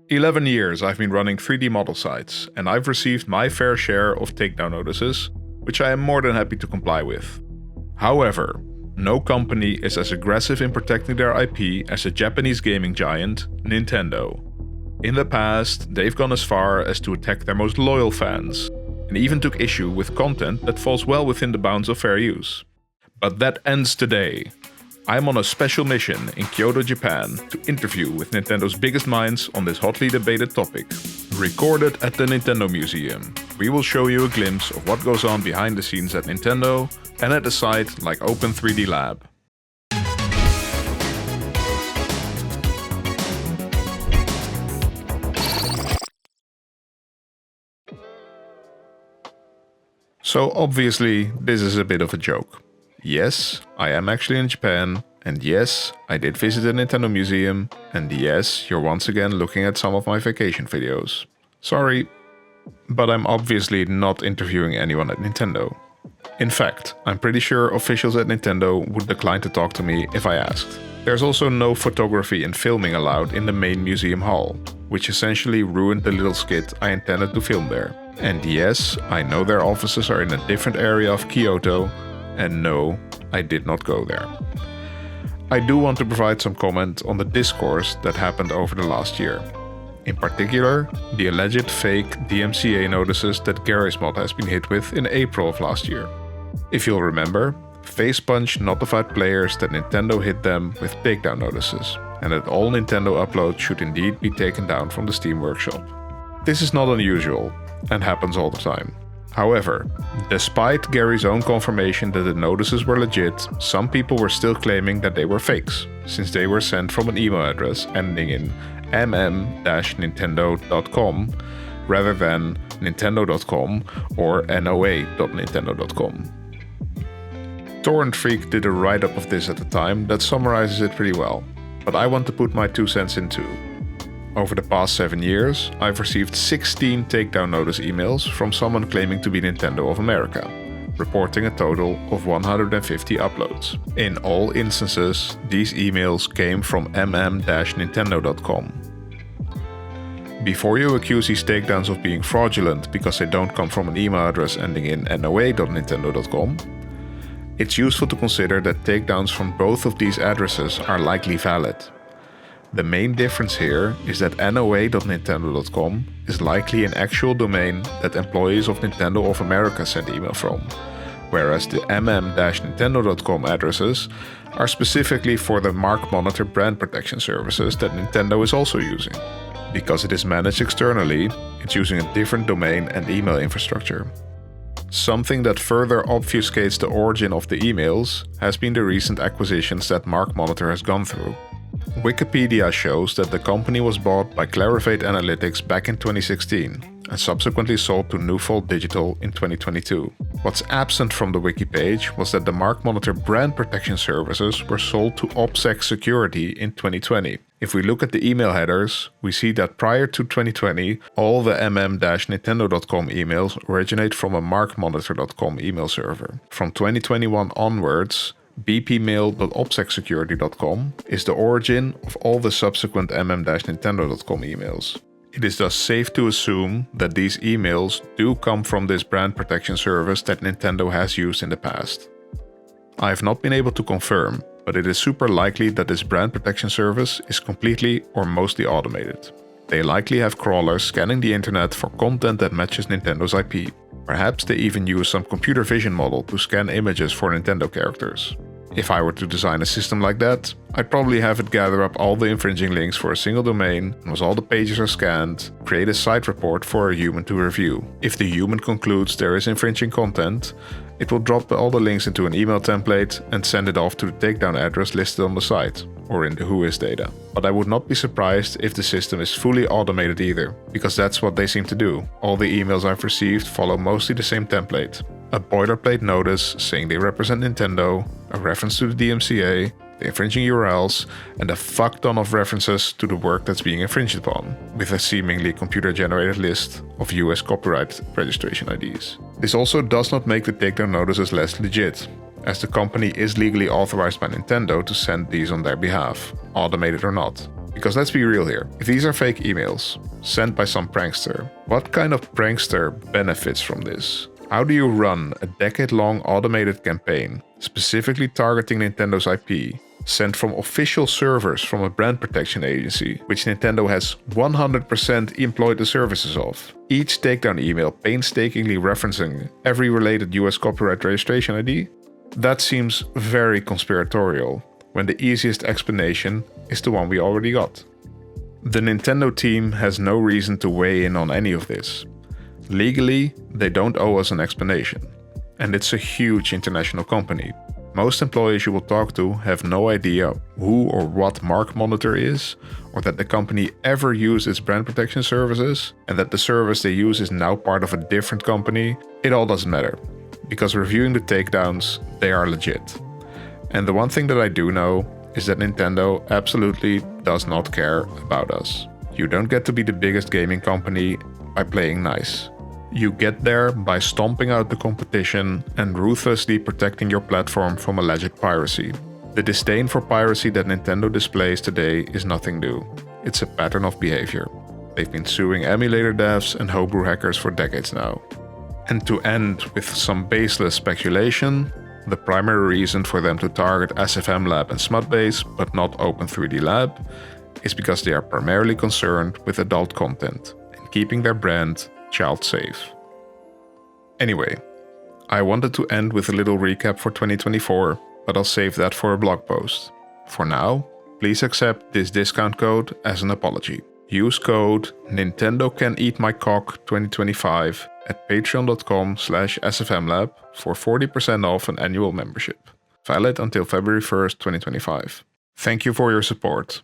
11 years I've been running 3D model sites, and I've received my fair share of takedown notices, which I am more than happy to comply with. However, no company is as aggressive in protecting their IP as a Japanese gaming giant, Nintendo. In the past, they've gone as far as to attack their most loyal fans, and even took issue with content that falls well within the bounds of fair use. But that ends today. I'm on a special mission in Kyoto, Japan to interview with Nintendo's biggest minds on this hotly debated topic. Recorded at the Nintendo Museum, we will show you a glimpse of what goes on behind the scenes at Nintendo and at a site like Open 3D Lab. So obviously, this is a bit of a joke. Yes, I am actually in Japan, and yes, I did visit the Nintendo Museum, and yes, you're once again looking at some of my vacation videos. Sorry, but I'm obviously not interviewing anyone at Nintendo. In fact, I'm pretty sure officials at Nintendo would decline to talk to me if I asked. There's also no photography and filming allowed in the main museum hall, which essentially ruined the little skit I intended to film there. And yes, I know their offices are in a different area of Kyoto, and no, I did not go there. I do want to provide some comment on the discourse that happened over the last year. In particular, the alleged fake DMCA notices that Garry's mod has been hit with in April of last year. If you'll remember, Facepunch notified players that Nintendo hit them with takedown notices, and that all Nintendo uploads should indeed be taken down from the Steam Workshop. This is not unusual, and happens all the time. However, despite Garry's own confirmation that the notices were legit, some people were still claiming that they were fakes, since they were sent from an email address ending in mm-nintendo.com rather than nintendo.com or noa.nintendo.com. Torrent Freak did a write-up of this at the time that summarizes it pretty well, but I want to put my 2 cents in too. Over the past 7 years, I've received 16 takedown notice emails from someone claiming to be Nintendo of America, reporting a total of 150 uploads. In all instances, these emails came from mm-nintendo.com. Before you accuse these takedowns of being fraudulent because they don't come from an email address ending in noa.nintendo.com, it's useful to consider that takedowns from both of these addresses are likely valid. The main difference here is that noa.nintendo.com is likely an actual domain that employees of Nintendo of America send email from, whereas the mm-nintendo.com addresses are specifically for the MarkMonitor brand protection services that Nintendo is also using. Because it is managed externally, it's using a different domain and email infrastructure. Something that further obfuscates the origin of the emails has been the recent acquisitions that MarkMonitor has gone through. Wikipedia shows that the company was bought by Clarivate Analytics back in 2016 and subsequently sold to Newfold Digital in 2022. What's absent from the wiki page was that the MarkMonitor brand protection services were sold to OpSec Security in 2020. If we look at the email headers, we see that prior to 2020, all the mm-nintendo.com emails originate from a markmonitor.com email server. From 2021 onwards, bpmail.opsecsecurity.com is the origin of all the subsequent mm-nintendo.com emails. It is thus safe to assume that these emails do come from this brand protection service that Nintendo has used in the past. I have not been able to confirm, but it is super likely that this brand protection service is completely or mostly automated. They likely have crawlers scanning the internet for content that matches Nintendo's IP. Perhaps they even use some computer vision model to scan images for Nintendo characters. If I were to design a system like that, I'd probably have it gather up all the infringing links for a single domain, and once all the pages are scanned, create a site report for a human to review. If the human concludes there is infringing content, it will drop all the links into an email template and send it off to the takedown address listed on the site, or in the Whois data. But I would not be surprised if the system is fully automated either, because that's what they seem to do. All the emails I've received follow mostly the same template. A boilerplate notice saying they represent Nintendo, a reference to the DMCA, the infringing URLs, and a fuck ton of references to the work that's being infringed upon, with a seemingly computer-generated list of US copyright registration IDs. This also does not make the takedown notices less legit, as the company is legally authorized by Nintendo to send these on their behalf, automated or not. Because let's be real here, if these are fake emails sent by some prankster, what kind of prankster benefits from this? How do you run a decade-long automated campaign specifically targeting Nintendo's IP, sent from official servers from a brand protection agency, which Nintendo has 100% employed the services of? Each takedown email painstakingly referencing every related US copyright registration ID? That seems very conspiratorial, when the easiest explanation is the one we already got. The Nintendo team has no reason to weigh in on any of this. Legally, they don't owe us an explanation. And it's a huge international company. Most employees you will talk to have no idea who or what MarkMonitor is, or that the company ever used its brand protection services, and that the service they use is now part of a different company. It all doesn't matter, because reviewing the takedowns, they are legit. And the one thing that I do know is that Nintendo absolutely does not care about us. You don't get to be the biggest gaming company by playing nice. You get there by stomping out the competition and ruthlessly protecting your platform from alleged piracy. The disdain for piracy that Nintendo displays today is nothing new. It's a pattern of behavior. They've been suing emulator devs and homebrew hackers for decades now. And to end with some baseless speculation, the primary reason for them to target SFM Lab and Smutbase, but not Open3D Lab, is because they are primarily concerned with adult content and keeping their brand child safe. Anyway, I wanted to end with a little recap for 2024, but I'll save that for a blog post. For now, please accept this discount code as an apology. Use code NintendoCanEatMyCock2025 at patreon.com/sfmlab for 40% off an annual membership. Valid until February 1st, 2025. Thank you for your support.